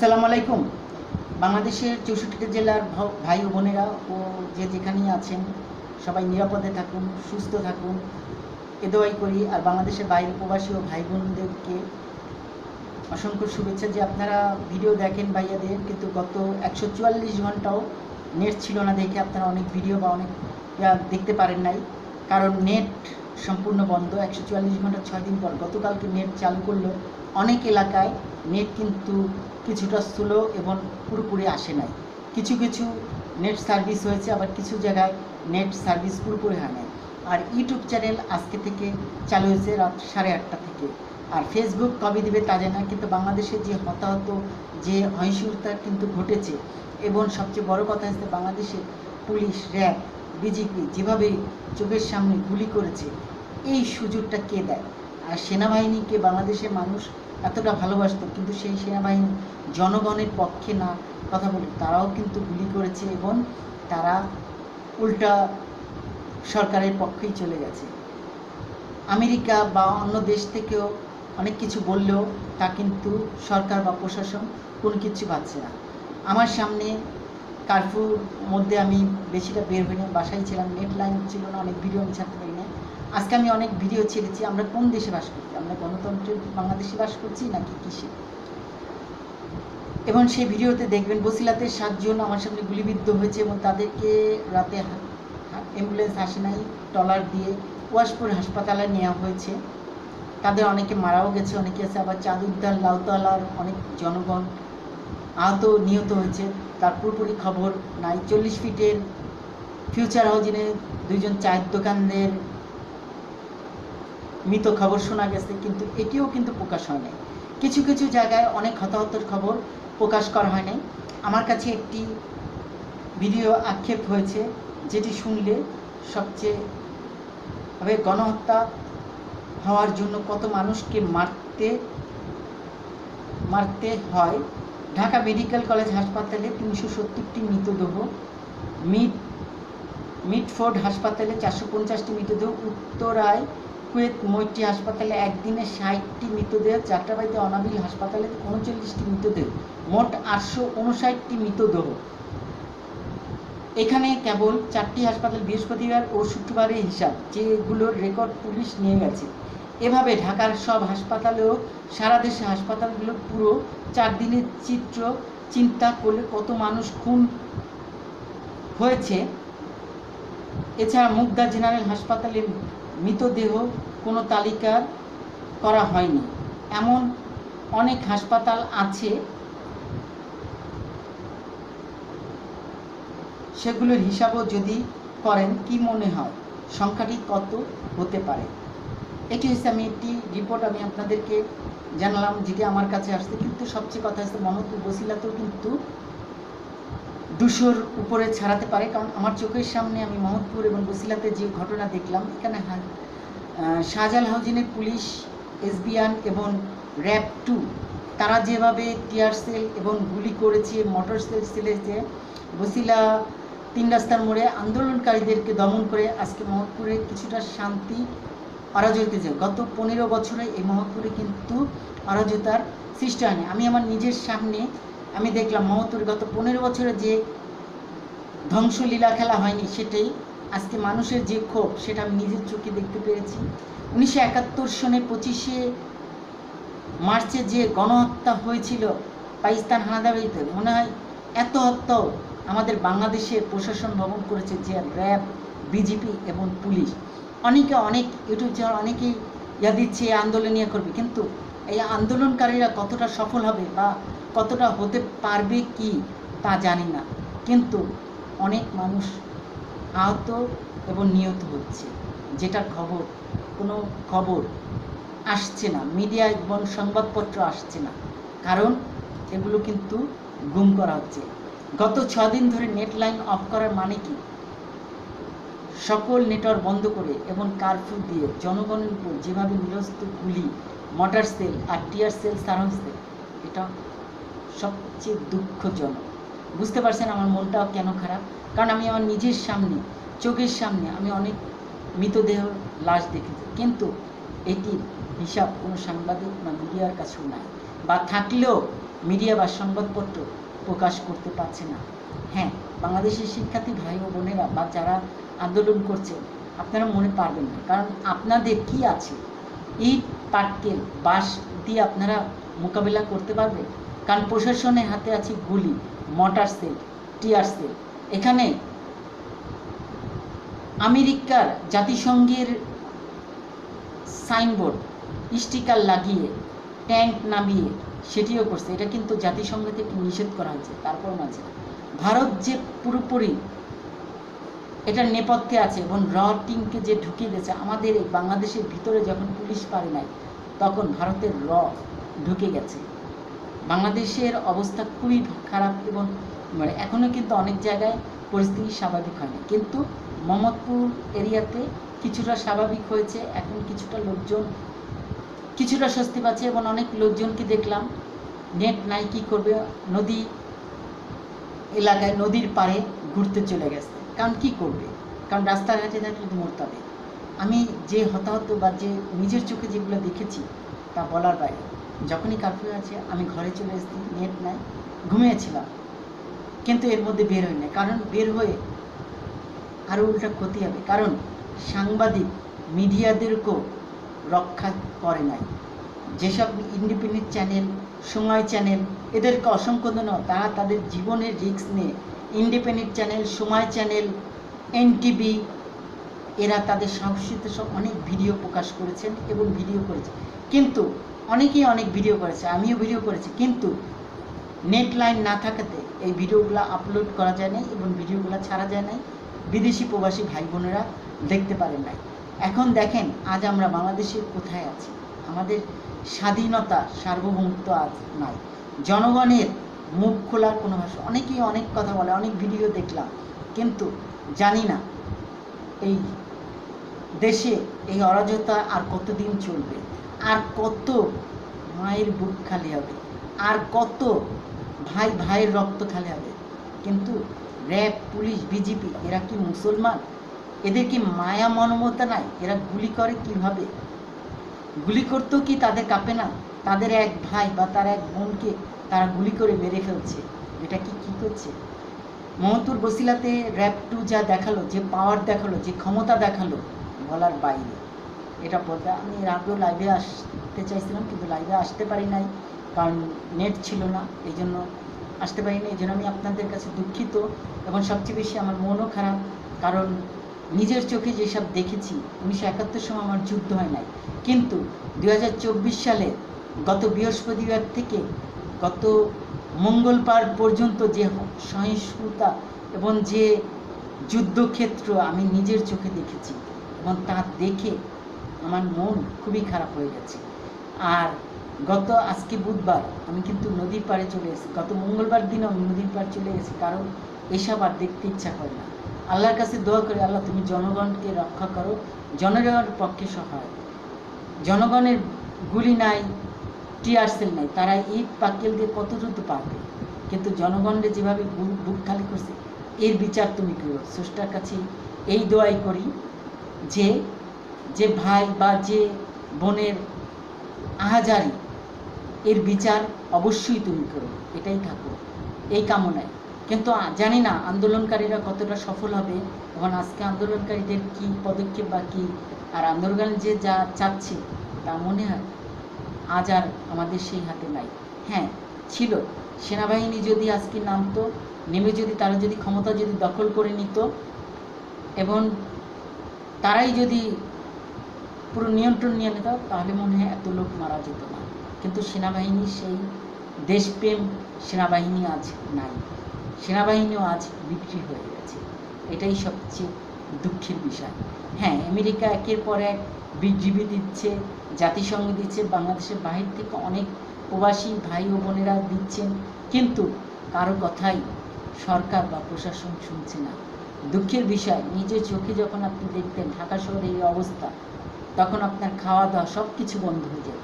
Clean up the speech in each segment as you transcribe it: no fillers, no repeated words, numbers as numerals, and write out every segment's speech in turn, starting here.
আসসালামু আলাইকুম। বাংলাদেশের 64টি জেলার ভাই ও বোনেরা ও যে যেখানেই আছেন সবাই নিরাপদে থাকুন, সুস্থ থাকুন, এ দোয়াই করি। আর বাংলাদেশের বাইরে প্রবাসী ও ভাই বোনদেরকে অসংখ্য শুভেচ্ছা যে আপনারা ভিডিও দেখেন ভাইয়াদের, কিন্তু গত 144 ঘন্টাও নেট ছিল না দেখে আপনারা অনেক ভিডিও বা অনেক দেখতে পারেন নাই, কারণ নেট সম্পূর্ণ বন্ধ। 144 ঘন্টা 6 দিন পর গতকালকে নেট চালু করলো। অনেক এলাকায় নেট কিন্তু কিছুটা স্লো এবং পুরোপুরি আসে নাই। কিছু কিছু নেট সার্ভিস হয়েছে, আবার কিছু জায়গায় নেট সার্ভিস পুরোপুরি হয় নাই। আর ইউটিউব চ্যানেল আজকে থেকে চালু হয়েছে রাত 8:30 থেকে। আর ফেসবুক কবে দেবে তা জানি না, কিন্তু বাংলাদেশে যে হতাহত, যে সহিংসতা কিন্তু ঘটেছে, এবং সবচেয়ে বড় কথা হচ্ছে বাংলাদেশের পুলিশ, র্যাব, বিজেপি যেভাবে চোখের সামনে গুলি করেছে, এই সুযোগটা কে দেয়? আর সেনাবাহিনীকে বাংলাদেশের মানুষ এতটা ভালোবাসত, কিন্তু সেই সেনাবাহিনী জনগণের পক্ষে না কথা বলে তারাও কিন্তু গুলি করেছে এবং তারা উল্টা সরকারের পক্ষেই চলে গেছে। আমেরিকা বা অন্য দেশ থেকেও অনেক কিছু বললেও তা কিন্তু সরকার বা প্রশাসন কোনো কিছু পাচ্ছে না। আমার সামনে কারফিউর মধ্যে আমি বেশিটা বের হইনি, বাসায় ছিলাম, নেট লাইন ছিল না, অনেক ভিডিও আমি ছাড়তে পারি না। আজকে আমি অনেক ভিডিও ছেড়েছি। আমরা কোন দেশে বাস করছি? আমরা গণতন্ত্রের বাংলাদেশে বাস করছি নাকি কিসে? এবং সেই ভিডিওতে দেখবেন বসিলাতে 7 জন আমার সামনে গুলিবিদ্ধ হয়েছে এবং তাদেরকে রাতে অ্যাম্বুলেন্স আসে নাই, ট্রলার দিয়ে ওয়াশপুর হাসপাতালে নেওয়া হয়েছে। তাদের অনেকে মারাও গেছে, অনেকে আছে আবার চাঁদুদ্দার, লাউতলার অনেক জনগণ আহত নিহত হয়েছে, তার পুরোপুরি খবর নাই। 40 ফিটের ফিউচার হাউজিংয়ে 2 জন চায়ের দোকানদের মৃত খবর শোনা গেছে, কিন্তু এটিও কিন্তু প্রকাশ হয় নাই। কিছু কিছু জায়গায় অনেক হতাহতের খবর প্রকাশ করা হয় নাই। আমার কাছে একটি ভিডিও আক্ষেপ হয়েছে, যেটি শুনলে সবচেয়ে গণহত্যা হওয়ার জন্য কত মানুষকে মারতে হয়। ঢাকা মেডিকেল কলেজ হাসপাতালে 370টি মৃতদেহ, মিডফোর্ড হাসপাতালে 450টি মৃতদেহ, উত্তরায় কুয়েত মৈত্রী হাসপাতালে একদিনে 60টি মৃতদেহ, যাত্রাবাড়িতে অনাবিল হাসপাতালে 39টি মৃতদেহ, মোট 859টি মৃতদেহ। এখানে কেবল 4টি হাসপাতাল বৃহস্পতিবার ও শুক্রবারের হিসাব, যেগুলোর রেকর্ড পুলিশ নিয়ে গেছে। এভাবে ঢাকার সব হাসপাতালেও সারা দেশে হাসপাতালগুলো পুরো 4 দিনের চিত্র চিন্তা করলে কত মানুষ খুন হয়েছে। এছাড়া মুগদা জেনারেল হাসপাতালের মৃতদেহ কোনো তালিকা করা হয়নি। এমন অনেক হাসপাতাল আছে, সেগুলোর হিসাবও যদি করেন কি মনে হয় সংখ্যাটি কত হতে পারে? এটি হচ্ছে আমি একটি রিপোর্ট আমি আপনাদেরকে জানালাম, যেটি আমার কাছে আসছে। কিন্তু সবচেয়ে কথা হচ্ছে মোহাম্মদপুর বসিলাতেও কিন্তু 200-র উপরে ছাড়াতে পারে, কারণ আমার চোখের সামনে আমি মোহাম্মদপুর এবং বসিলাতে যে ঘটনা দেখলাম, এখানে শাহজালাল হাউজিংয়ের পুলিশ, এসবিআন এবং র্যাব 2 তারা যেভাবে টিয়ার সেল এবং গুলি করেছে, মোটর সেলেছে, বসিলা 3 রাস্তার মোড়ে আন্দোলনকারীদেরকে দমন করে আজকে মোহাম্মদপুরে কিছুটা শান্তি অরাজকতা যায়। গত 15 বছরে এই মোহাম্মদপুরে কিন্তু অরাজকতার সৃষ্টি হয়নি। আমি আমার নিজের সামনে আমি দেখলাম মোহাম্মদপুরে গত 15 বছরে যে ধ্বংসলীলা খেলা হয়নি, সেটাই আজকে মানুষের যে ক্ষোভ, সেটা আমি নিজের চোখে দেখতে পেরেছি। 1971 সনে 25শে মার্চে যে গণহত্যা হয়েছিল পাকিস্তান হানাদারিতে, মনে হয় এত হত্যাও আমাদের বাংলাদেশের প্রশাসন ভবন করেছে, যে র্যাব, বিজেপি এবং পুলিশ। অনেকে অনেক ইউটিউব চ্যানেল অনেকেই দিচ্ছে আন্দোলন নিয়ে করবে, কিন্তু এই আন্দোলনকারীরা কতটা সফল হবে বা কতটা হতে পারবে কি তা জানি না। কিন্তু অনেক মানুষ আহত এবং নিহত হচ্ছে, যেটা কোনো খবর আসছে না, মিডিয়া এবং সংবাদপত্র আসছে না, কারণ এগুলো কিন্তু গুম করা হচ্ছে। গত 6 দিন ধরে নেট লাইন অফ করার মানে কি? সকল নেটওয়ার্ক বন্ধ করে এবং কারফিউ দিয়ে জনগণের উপর যেভাবে নিরস্ত্র গুলি, মোটর সেল আর টিয়ার সেল ছাড়া হচ্ছে, এটা সবচেয়ে দুঃখজনক। বুঝতে পারছেন আমার মনটাও কেন খারাপ? কারণ আমি আমার নিজের সামনে, চোখের সামনে আমি অনেক মৃতদেহ লাশ দেখেছি, কিন্তু এটির হিসাব কোনো সাংবাদিক না মিডিয়ার কাছেও নাই, বা থাকলেও মিডিয়া বা সংবাদপত্র প্রকাশ করতে পারছে না। হ্যাঁ, বাংলাদেশের শিক্ষার্থী ভাই ও বোনেরা বা যারা আন্দোলন করছে, আপনারা মনে পারবেন না, কারণ আপনাদের কি আছে? ইট, পাটকেল, বাঁশ দিয়ে আপনারা মোকাবিলা করতে পারবেন? কারণ প্রশাসনের হাতে আছে গুলি, মর্টার সেল, টিয়ার সেল। এখানে আমেরিকার জাতিসংঘের সাইনবোর্ড, স্টিকার লাগিয়ে ট্যাঙ্ক নামিয়ে সেটিও করছে। এটা কিন্তু জাতিসংঘ থেকে নিষেধ করা হয়েছে, তারপর মাঝে ভারত যে পুরোপুরি এটার নেপথ্যে আছে এবং র টিমকে যে ঢুকিয়ে দিয়েছে আমাদের এই বাংলাদেশের ভিতরে, যখন পুলিশ পারে নাই তখন ভারতের র ঢুকে গেছে। বাংলাদেশের অবস্থা খুবই খারাপ এবং এখনও কিন্তু অনেক জায়গায় পরিস্থিতি স্বাভাবিক হয়নি, কিন্তু মোহাম্মদপুর এরিয়াতে কিছুটা স্বাভাবিক হয়েছে। এখন কিছুটা লোকজন কিছুটা স্বস্তি পাচ্ছে এবং অনেক লোকজনকে দেখলাম নেট নাই কি করবে, নদী এলাকায় নদীর পাড়ে ঘুরতে চলে গেছে। কারণ কি করবে? কারণ রাস্তাঘাটে থাকলে তো মরতে হবে। আমি যে হতাহত বা যে নিজের চোখে যেগুলো দেখেছি তা বলার বাইরে। যখনই কারফিউ আছে আমি ঘরে চলে এসেছি, নেট নাই, ঘুমিয়েছিলাম, কিন্তু এর মধ্যে বের হই না। কারণ বের হয়ে আরও উল্টা ক্ষতি হবে, কারণ সাংবাদিক মিডিয়াদেরকেও রক্ষা করে নাই। যেসব ইন্ডিপেন্ডেন্ট চ্যানেল, সময় চ্যানেল, এদেরকে অসংখ্য ধন্যবাদ, তারা তাদের জীবনের রিস্ক নিয়ে ইন্ডিপেন্ডেন্ট চ্যানেল, সময় চ্যানেল, এনটিভি, এরা তাদের সাহসিকতা সব অনেক ভিডিও প্রকাশ করেছেন এবং ভিডিও করেছে। কিন্তু অনেকেই অনেক ভিডিও করেছে, আমিও ভিডিও করেছি, কিন্তু নেট লাইন না থাকাতে এই ভিডিওগুলো আপলোড করা যায় নাই এবং ভিডিওগুলো ছাড়া যায় নাই। বিদেশি প্রবাসী ভাই বোনেরা দেখতে পারেন নাই। এখন দেখেন আজ আমরা বাংলাদেশের কোথায় আছি। আমাদের স্বাধীনতা, সার্বভৌমত্ব আজ নাই। জনগণের মুখ খোলার কোনো ভাষা, অনেকেই অনেক কথা বলে, অনেক ভিডিও দেখলাম, কিন্তু জানি না এই দেশে এই অরাজকতা আর কতদিন চলবে, আর কত মায়ের বুক খালি হবে, আর কত ভাই ভাইয়ের রক্ত খালি হবে। কিন্তু র্যাব, পুলিশ, বিজেপি এরা কি মুসলমান? এদের কি মায়া মমতা নাই? এরা গুলি করে কিভাবে? গুলি করতেও কি তাদের কাঁপে না? তাদের এক ভাই বা তার এক বোনকে তারা গুলি করে মেরে ফেলছে। এটা কি করছে? মোহাম্মদপুর বসিলাতে র্যাব 2 যা দেখালো, যে পাওয়ার দেখালো, যে ক্ষমতা দেখালো, বলার বাইরে। এটা বলতে আমি এর আগেও লাইভে আসতে চাইছিলাম, কিন্তু লাইভে আসতে পারি নাই, কারণ নেট ছিল না, এই জন্য আসতে পারিনি। এই জন্য আমি আপনাদের কাছে দুঃখিত এবং সবচেয়ে বেশি আমার মনও খারাপ, কারণ নিজের চোখে যেসব দেখেছি। 1971 সময় আমার যুদ্ধ হয় নাই, কিন্তু 2024 সালে গত বৃহস্পতিবার থেকে গত মঙ্গলবার পর্যন্ত যে সহিষ্ণুতা এবং যে যুদ্ধক্ষেত্র আমি নিজের চোখে দেখেছি, এবং তা দেখে আমার মন খুবই খারাপ হয়ে গেছে। আর আজকে বুধবার আমি কিন্তু নদীর পাড়ে চলে এসেছি। গত মঙ্গলবার দিনও আমি নদীর পাড়ে চলে গেছি, কারণ এসব আর দেখতে ইচ্ছা করে না। আল্লাহর কাছে দোয়া করে, আল্লাহ তুমি জনগণকে রক্ষা করো, জনগণের পক্ষে সহায়। জনগণের গুলি নাই, টিয়ার সেল নাই, তারা ইট পাটকেল দিয়ে কত যুদ্ধ পারবে, কিন্তু জনগণের যেভাবে বুক খালি করছে, এর বিচার তুমি করো। স্রষ্টার কাছে এই দোয়াই করি যে যে ভাই বা যে বোনের আহাজারি, এর বিচার অবশ্যই তুমি করো, এটাই থাকো এই কামনায়। কিন্তু জানি না আন্দোলনকারীরা কতটা সফল হবে এবং আজকে আন্দোলনকারীদের কি পদক্ষেপ বা কী, আর আন্দোলন যে যা চাচ্ছে তা মনে হয় আজ আর আমাদের সেই হাতে নাই। হ্যাঁ ছিল, সেনাবাহিনী যদি আজকে নামতো, নেমে যদি তারা যদি ক্ষমতা যদি দখল করে নিত এবং তারাই যদি পুরো নিয়ন্ত্রণ নিয়ে নিত, তাহলে মনে হয় এত লোক মারা যেত না। কিন্তু সেনাবাহিনী, সেই দেশপ্রেম সেনাবাহিনী আজ নাই, সেনাবাহিনীও আজ বিক্রি হয়ে গেছে। এটাই সবচেয়ে দুঃখের বিষয়। হ্যাঁ, আমেরিকা একের পর এক বিবৃতি দিচ্ছে, জাতিসংঘ দিচ্ছে, বাংলাদেশের বাহির থেকে অনেক প্রবাসী ভাই ও বোনেরা দিচ্ছেন, কিন্তু কারো কথাই সরকার বা প্রশাসন শুনছে না। দুঃখের বিষয়, নিজের চোখে যখন আপনি দেখতেন ঢাকা শহরে এই অবস্থা, তখন আপনার খাওয়া দাওয়া সব কিছু বন্ধ হয়ে যেত।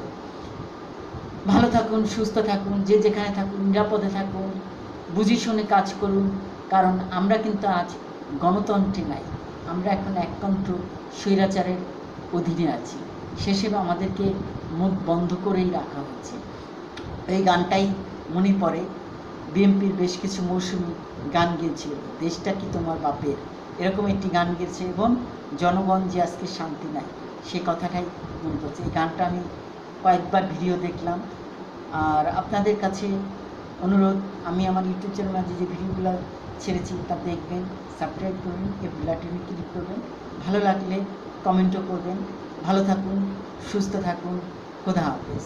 ভালো থাকুন, সুস্থ থাকুন, যে যেখানে থাকুন নিরাপদে থাকুন, বুঝে শুনে কাজ করুন, কারণ আমরা কিন্তু আজ গণতন্ত্রে নাই, আমরা এখন একতন্ত্র স্বৈরাচারের অধীনে আছি। শেষে আমাদেরকে মুখ বন্ধ করেই রাখা হচ্ছে। এই গানটাই মনে পড়ে বিএনপির বেশ কিছু মৌসুমী গান গেয়েছিল, দেশটা কি তোমার বাপের, এরকম একটি গান গেয়েছে, এবং জনগণ যে আজকে শান্তি নাই সে কথাটাই মনে পড়ছে। এই গানটা আমি কয়েকবার ভিডিও দেখলাম। আর আপনাদের কাছে অনুরোধ, আমি আমার ইউটিউব চ্যানেল মাঝে যে ভিডিওগুলো ছেড়েছি তা দেখবেন, সাবস্ক্রাইব করবেন, এই বেল আইকনে ক্লিক করবেন, ভালো লাগলে কমেন্টও করবেন। ভালো থাকুন, সুস্থ থাকুন, খোদা হাফেজ।